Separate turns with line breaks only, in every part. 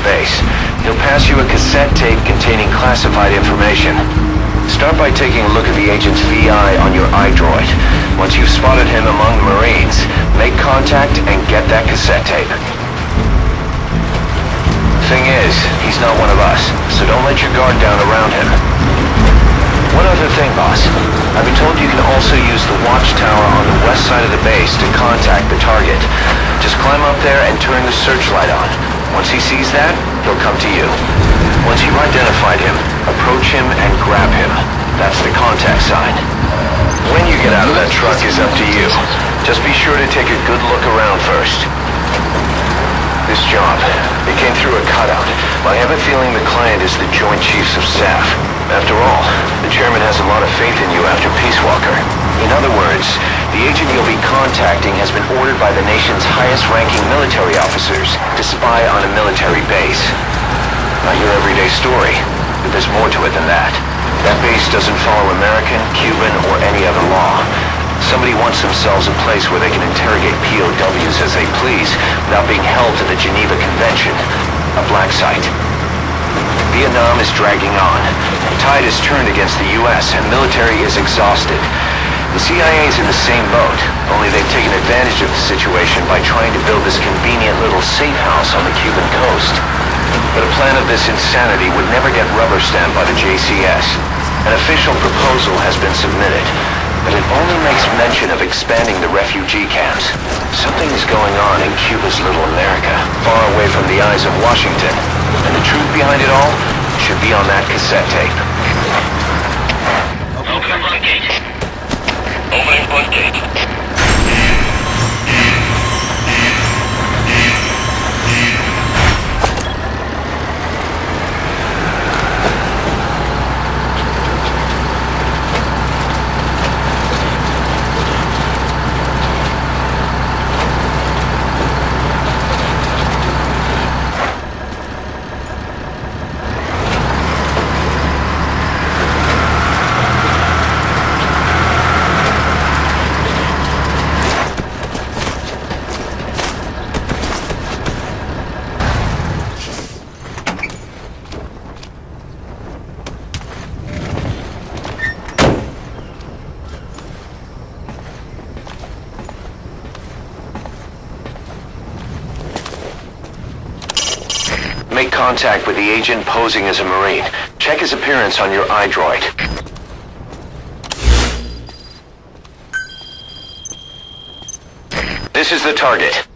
the base. He'll pass you a cassette tape containing classified information. Start by taking a look at the agent's VI on your iDroid. Once you've spotted him among the Marines, make contact and get that cassette tape. Thing is, he's not one of us, so don't let your guard down around him. One other thing, boss. I've been told you can also use the watchtower on the west side of the base to contact the target. Just climb up there and turn the searchlight on. Once he sees that, he'll come to you. Once you've identified him, approach him and grab him. That's the contact sign. When you get out of that truck is up to you. Just be sure to take a good look around first. This job, it came through a cutout, but I have a feeling the client is the Joint Chiefs of Staff. After all, the chairman has a lot of faith in you after Peace Walker. In other words, the agent you'll be contacting has been ordered by the nation's highest-ranking military officers to spy on a military base. Not your everyday story, but there's more to it than that. That base doesn't follow American, Cuban, or any other law. Somebody wants themselves a place where they can interrogate POWs as they please without being held to the Geneva Convention. A black site. Vietnam is dragging on. The tide has turned against the U.S. and military is exhausted. The CIA is in the same boat, only they've taken advantage of the situation by trying to build this convenient little safe house on the Cuban coast. But a plan of this insanity would never get rubber stamped by the JCS. An official proposal has been submitted, but it only makes mention of expanding the refugee camps. Something is going on in Cuba's little America, far away from the eyes of Washington. And the truth behind it all should be on that cassette tape.
Opening front gate. Opening front gate.
Make contact with the agent posing as a Marine. Check his appearance on your iDroid. This is the target.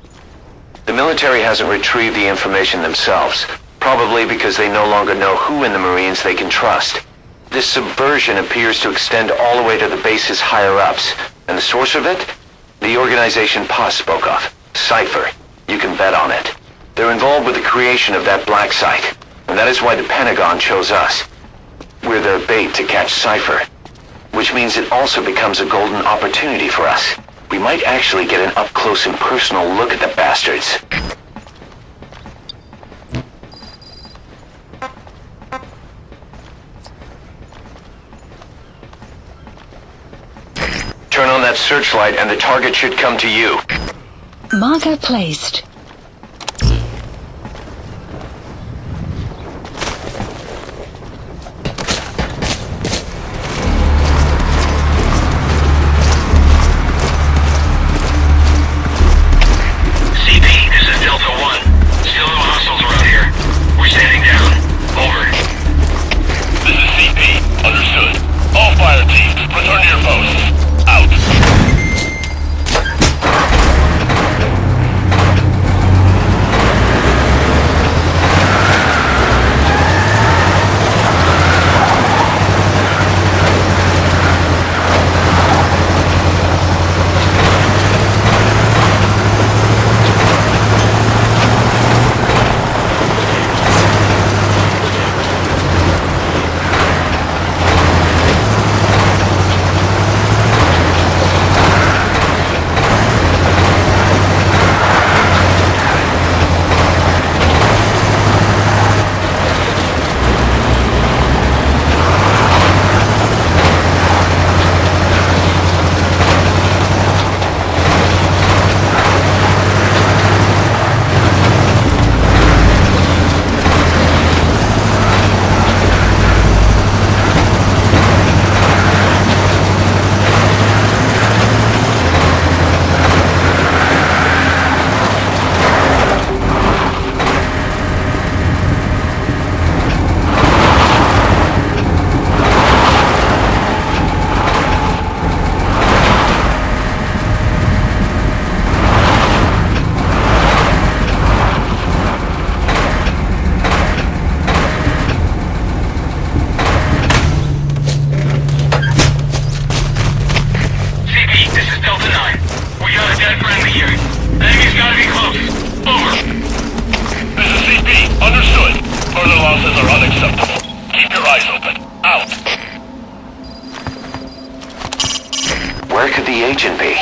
The military hasn't retrieved the information themselves, probably because they no longer know who in the Marines they can trust. This subversion appears to extend all the way to the base's higher-ups, and the source of it? The organization Pa spoke of, Cypher. You can bet on it. They're involved with the creation of that black site, and that is why the Pentagon chose us. We're their bait to catch Cypher, which means it also becomes a golden opportunity for us. We might actually get an up-close and personal look at the bastards. Turn on that searchlight and the target should come to you.
Marker placed.
Losses are unacceptable. Keep your eyes open. Out.
Where could the agent be?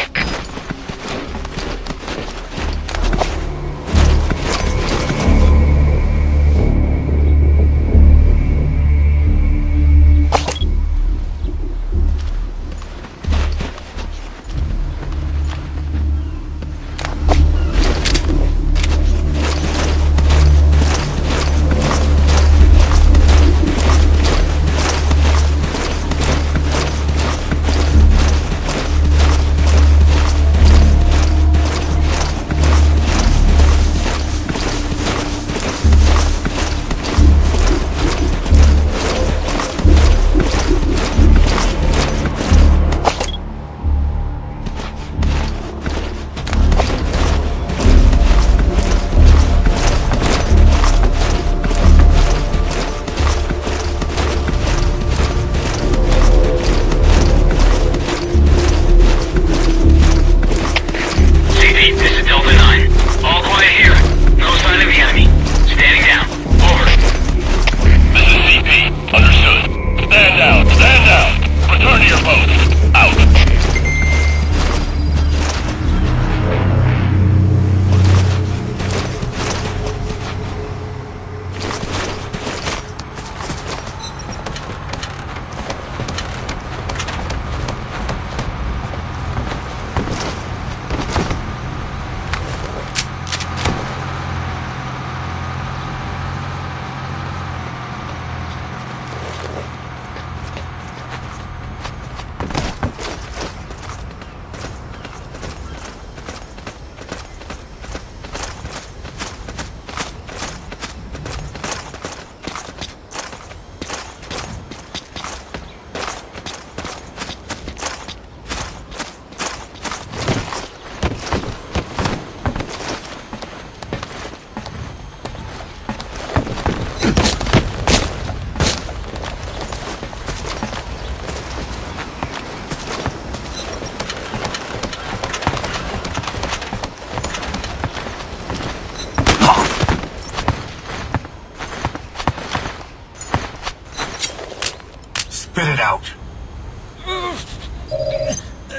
Spit it out.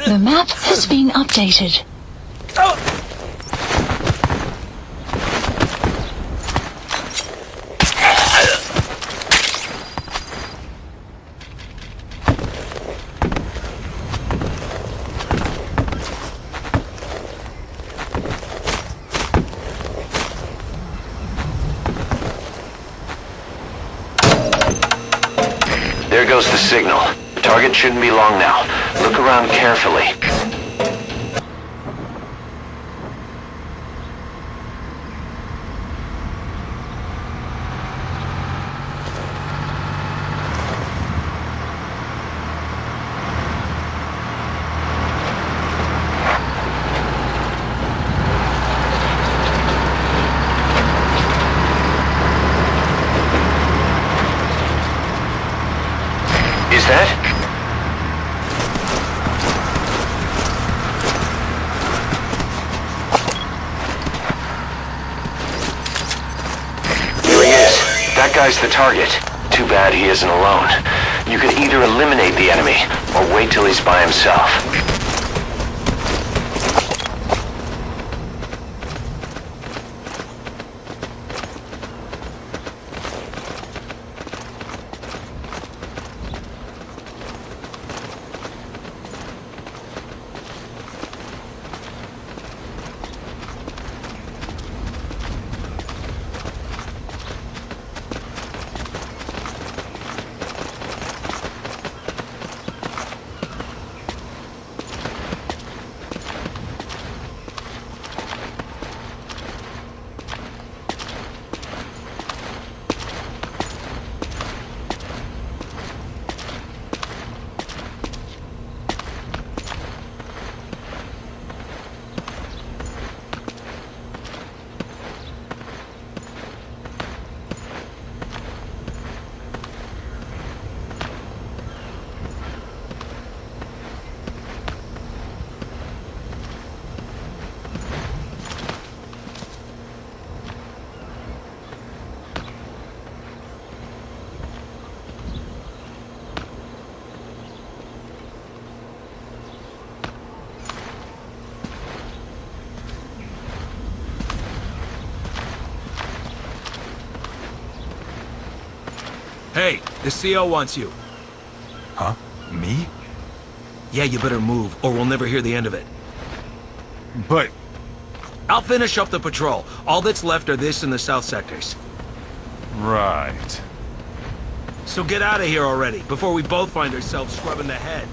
The map has been updated.
There goes the signal. The target shouldn't be long now. Look around carefully. Is that? Here he is. That guy's the target. Too bad he isn't alone. You can either eliminate the enemy, or wait till he's by himself.
Hey, the CO wants you.
Huh? Me?
Yeah, you better move, or we'll never hear the end of it.
But...
I'll finish up the patrol. All that's left are this and the south sectors.
Right.
So get out of here already, before we both find ourselves scrubbing the head.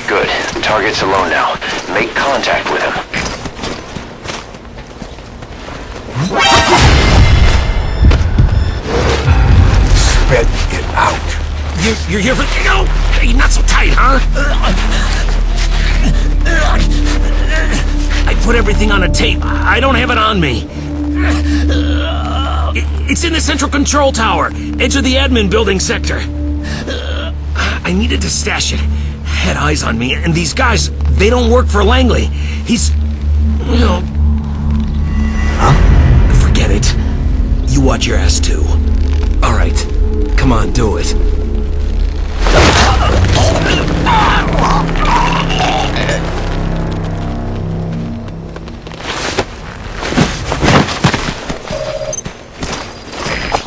Good. Target's alone now. Make contact with him.
Spit it out.
You're here for... No! Hey, not so tight, huh? I put everything on a tape. I don't have it on me. It's in the central control tower, edge of the admin building sector. I needed to stash it. Had eyes on me, and these guys, they don't work for Langley. He's... you know... Huh? Forget it. You watch your ass, too. All right. Come on, do it.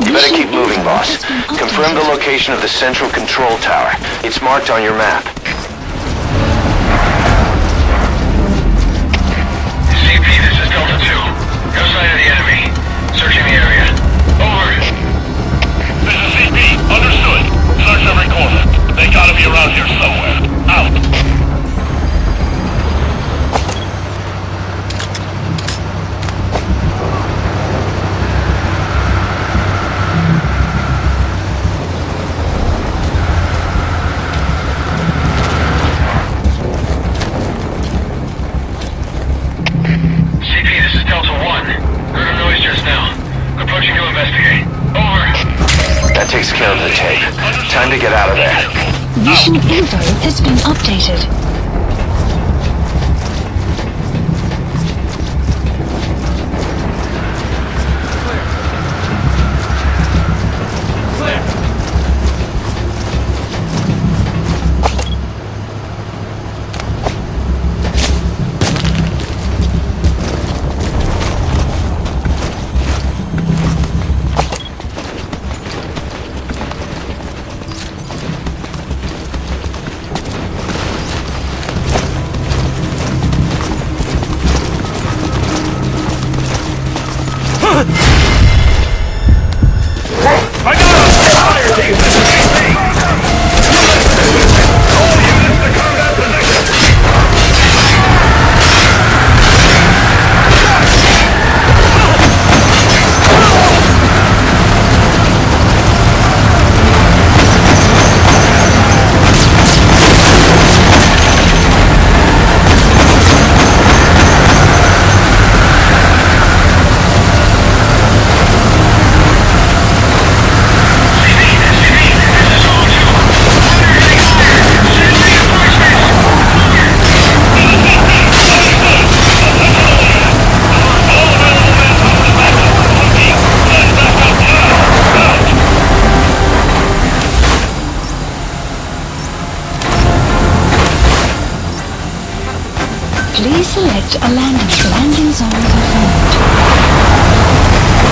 You better keep moving, boss. Confirm the location of the central control tower. It's marked on your map.
CP, this is Delta 2. No sign of the enemy. Searching the area. Over. This is CP. Understood. Search every corner. They gotta be around here somewhere. Out.
Takes care of the tape. Time to get out of there.
Mission info has been updated. Please select a landing zone confirmed.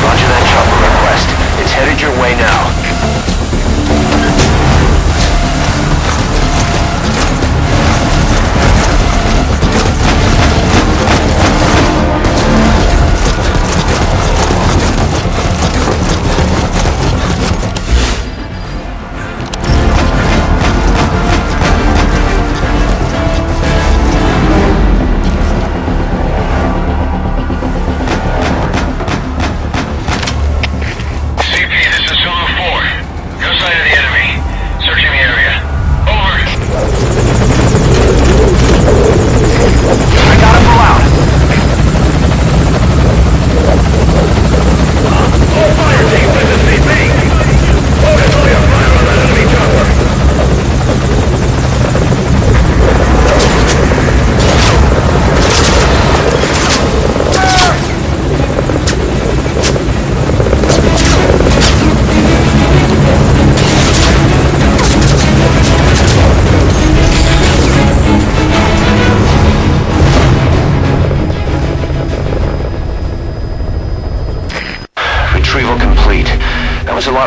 Roger that chopper request. It's headed your way now.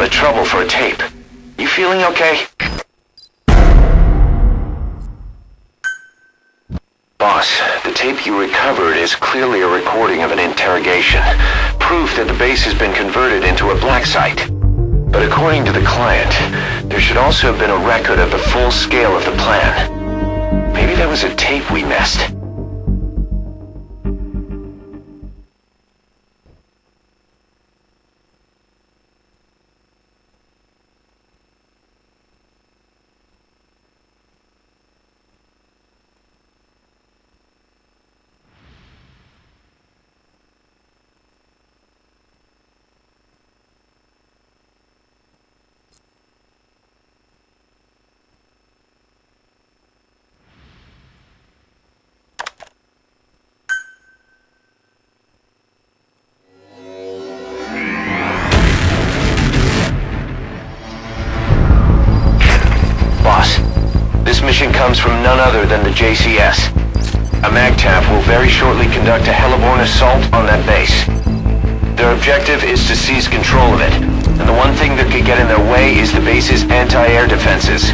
lot of trouble for a tape. You feeling okay? Boss, the tape you recovered is clearly a recording of an interrogation. Proof that the base has been converted into a black site. But according to the client, there should also have been a record of the full scale of the plan. Maybe that was a tape we missed. This mission comes from none other than the JCS. A MAGTF will very shortly conduct a heliborne assault on that base. Their objective is to seize control of it, and the one thing that could get in their way is the base's anti-air defenses.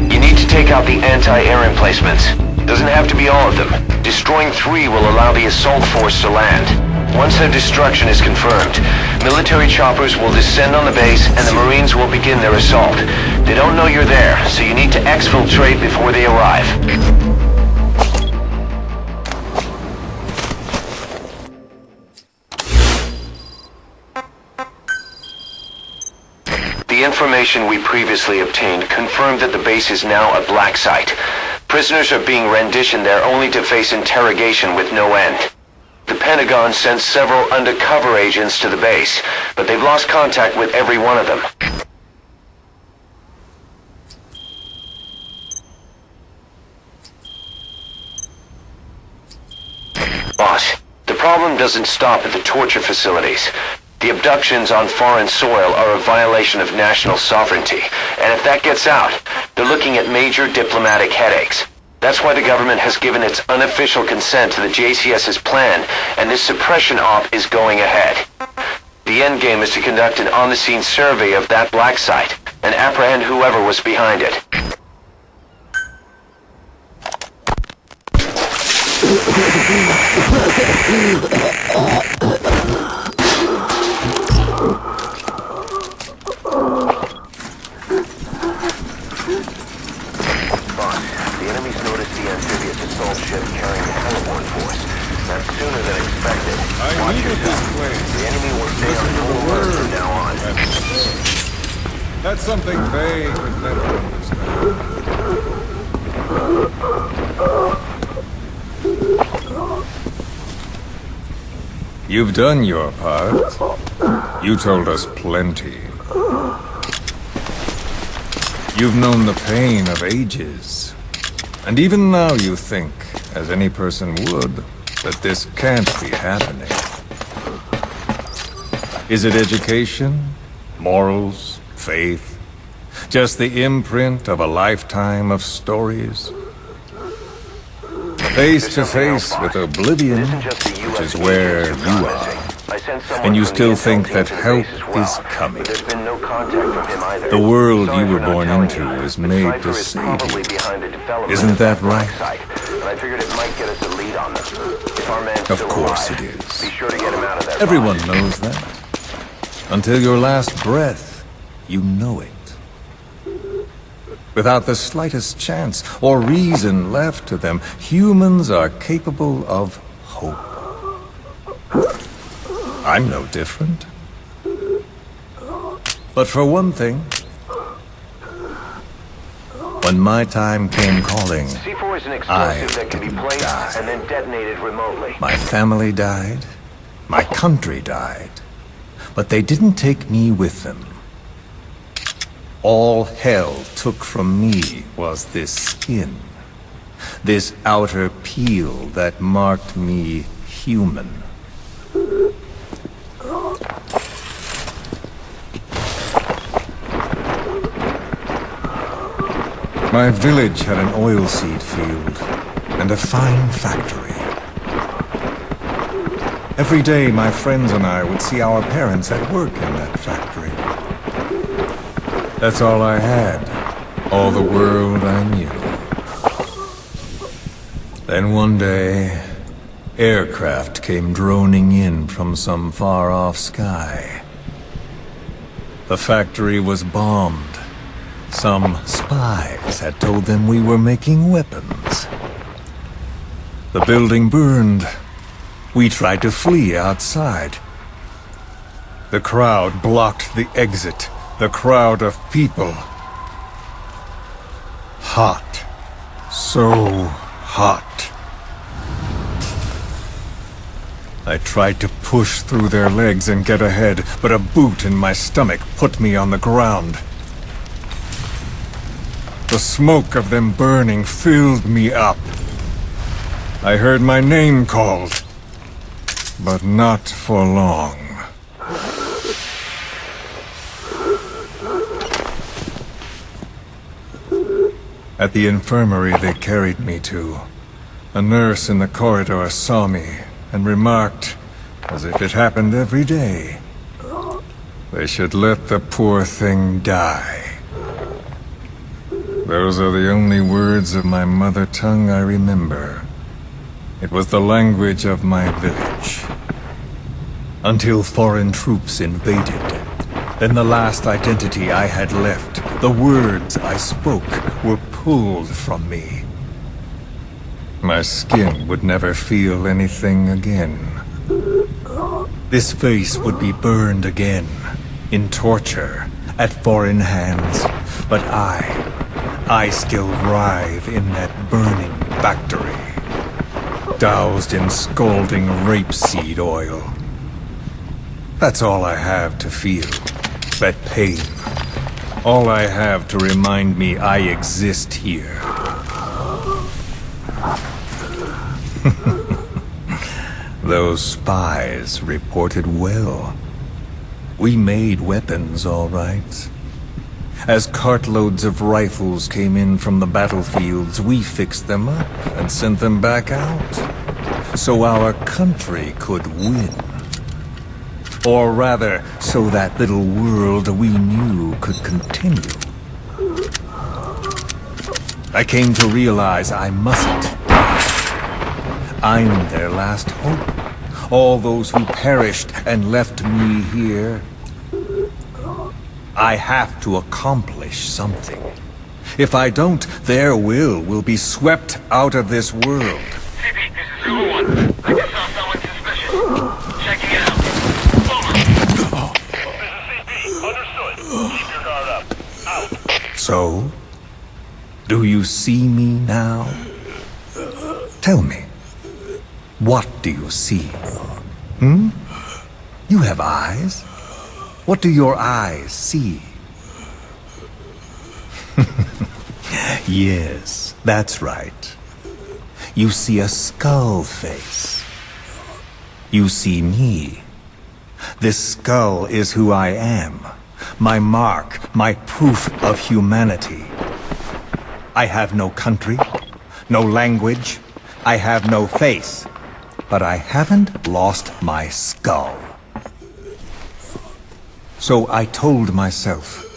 You need to take out the anti-air emplacements. Doesn't have to be all of them. Destroying 3 will allow the assault force to land. Once their destruction is confirmed, military choppers will descend on the base and the Marines will begin their assault. They don't know you're there, so you need to exfiltrate before they arrive. The information we previously obtained confirmed that the base is now a black site. Prisoners are being renditioned there only to face interrogation with no end. The Pentagon sent several undercover agents to the base, but they've lost contact with every one of them. Boss, the problem doesn't stop at the torture facilities. The abductions on foreign soil are a violation of national sovereignty, and if that gets out, they're looking at major diplomatic headaches. That's why the government has given its unofficial consent to the JCS's plan, and this suppression op is going ahead. The endgame is to conduct an on-the-scene survey of that black site, and apprehend whoever was behind it. The enemy's noticed the amphibious assault ship carrying the heliborne force. That's sooner than expected. Watch yourself. The enemy will stay on full alert from now on.
That's something vague but better understand. You've done your part. You told us plenty. You've known the pain of ages. And even now you think, as any person would, that this can't be happening. Is it education? Morals? Faith? Just the imprint of a lifetime of stories? Face to face with oblivion, which is where you are. And you still think that help is coming. The world you were born into is made to save you. Isn't that right? Of course it is. Everyone knows that. Until your last breath, you know it. Without the slightest chance or reason left to them, humans are capable of hope. I'm no different. But for one thing, when my time came calling, I didn't die.
And then detonated remotely.
My family died, my country died, but they didn't take me with them. All hell took from me was this skin, this outer peel that marked me human. My village had an oilseed field and a fine factory. Every day, my friends and I would see our parents at work in that factory. That's all I had. All the world I knew. Then one day, aircraft came droning in from some far-off sky. The factory was bombed. Some spies had told them we were making weapons. The building burned. We tried to flee outside. The crowd blocked the exit. The crowd of people. Hot. So hot. I tried to push through their legs and get ahead, but a boot in my stomach put me on the ground. The smoke of them burning filled me up. I heard my name called, but not for long. At the infirmary they carried me to, a nurse in the corridor saw me and remarked, as if it happened every day, they should let the poor thing die. Those are the only words of my mother tongue I remember. It was the language of my village. Until foreign troops invaded. Then the last identity I had left, the words I spoke, were pulled from me. My skin would never feel anything again. This face would be burned again, in torture, at foreign hands. But I still writhe in that burning factory, doused in scalding rapeseed oil. That's all I have to feel, that pain. All I have to remind me I exist here. Those spies reported well. We made weapons, all right. As cartloads of rifles came in from the battlefields, we fixed them up and sent them back out. So our country could win. Or rather, so that little world we knew could continue. I came to realize I mustn't die. I'm their last hope. All those who perished and left me here. I have to accomplish something. If I don't, their will be swept out of this world.
CP, this is Zulu 1. I just saw someone suspicious. Checking it out. Over. This is CP. Understood. Keep your guard up. Out.
So, do you see me now? Tell me, what do you see? You have eyes? What do your eyes see? Yes, that's right. You see a skull face. You see me. This skull is who I am. My mark, my proof of humanity. I have no country, no language. I have no face. But I haven't lost my skull. So I told myself,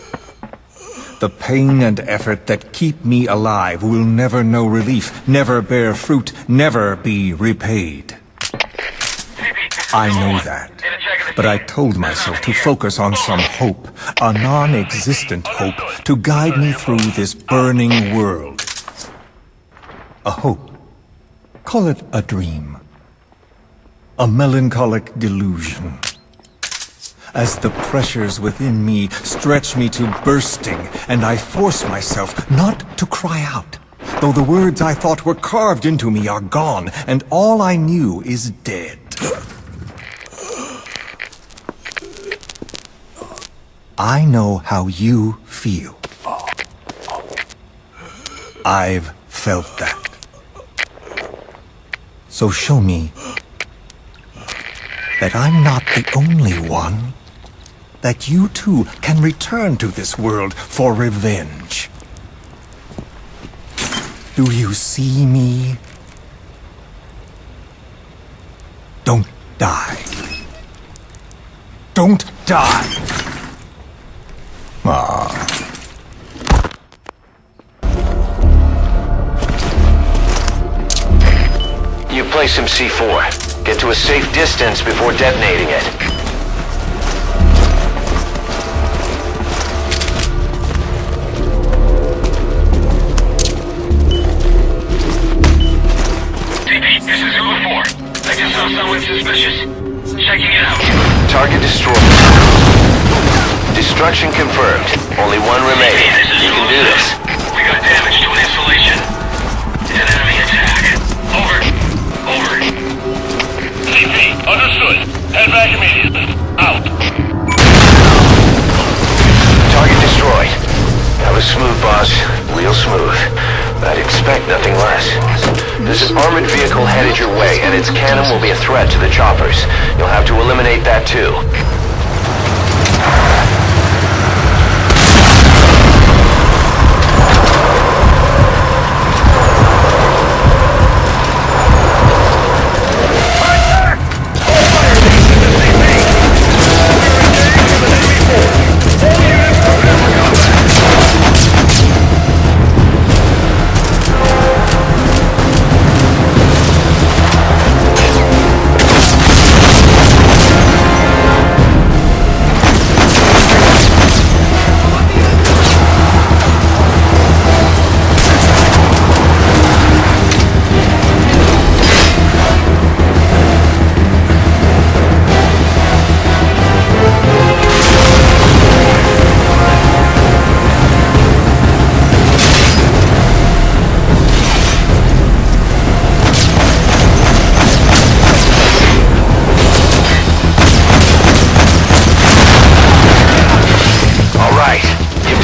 the pain and effort that keep me alive will never know relief, never bear fruit, never be repaid. I know that, but I told myself to focus on some hope, a non-existent hope, to guide me through this burning world. A hope. Call it a dream. A melancholic delusion. As the pressures within me stretch me to bursting, and I force myself not to cry out, though the words I thought were carved into me are gone, and all I knew is dead. I know how you feel. I've felt that. So show me that I'm not the only one. That you too can return to this world for revenge. Do you see me? Don't die. Don't die. Ah.
You place him C4. Get to a safe distance before detonating it.
TP, this is Zulu 4. I just saw someone suspicious. Checking it out.
Target destroyed. Destruction confirmed. Only one remaining. You can do this.
We got damage to an installation. An enemy attack. Over. Over. TP, understood. Head back immediately. Out.
Target destroyed. That was smooth, boss. Real smooth. I'd expect nothing less. There's an armored vehicle headed your way, and its cannon will be a threat to the choppers. You'll have to eliminate that too.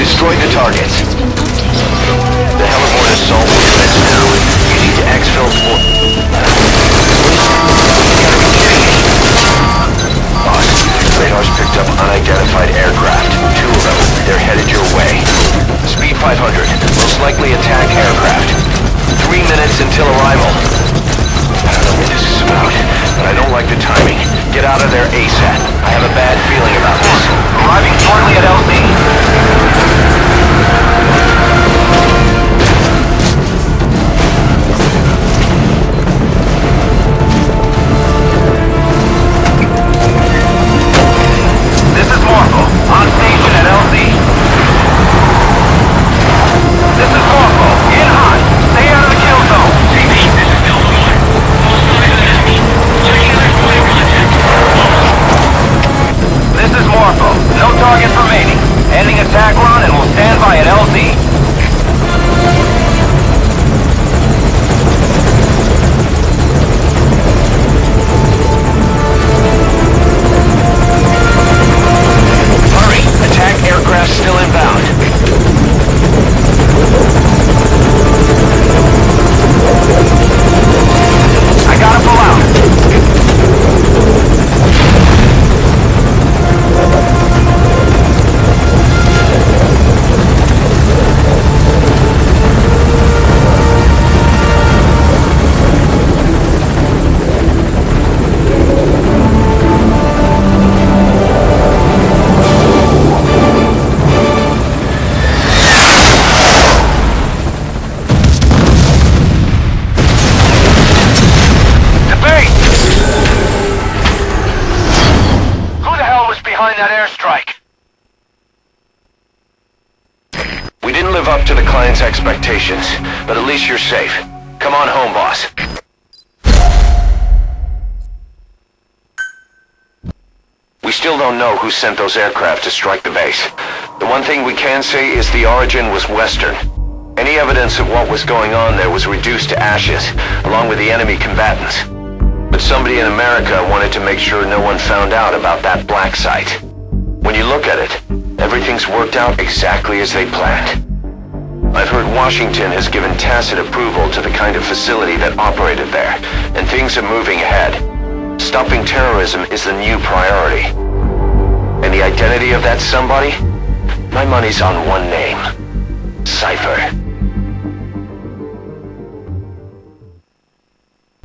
Destroy the targets. The heliborne assault will commence now. You need to exfil for... Boss, radar's picked up unidentified aircraft. 2 of them. They're headed your way. Speed 500. Most likely attack aircraft. 3 minutes until arrival. I don't know what this is about, but I don't like the timing. Get out of there ASAP. I have a bad feeling about this. Arriving shortly at LZ. This is Morpho, on station at LZ. This is Morpho, in hot. Stay out of the kill zone.
TP, this is Delta 1. Close to the enemy. Checking left flank contact.
This is Morpho. No targets remaining. Ending attack run and we'll stand by at LZ. Hurry! Attack aircraft still inbound. I gotta pull out. Up to the client's expectations, but at least you're safe. Come on home, boss. We still don't know who sent those aircraft to strike the base. The one thing we can say is the origin was Western. Any evidence of what was going on there was reduced to ashes, along with the enemy combatants. But somebody in America wanted to make sure no one found out about that black site. When you look at it, everything's worked out exactly as they planned. I've heard Washington has given tacit approval to the kind of facility that operated there, and things are moving ahead. Stopping terrorism is the new priority. And the identity of that somebody? My money's on one name.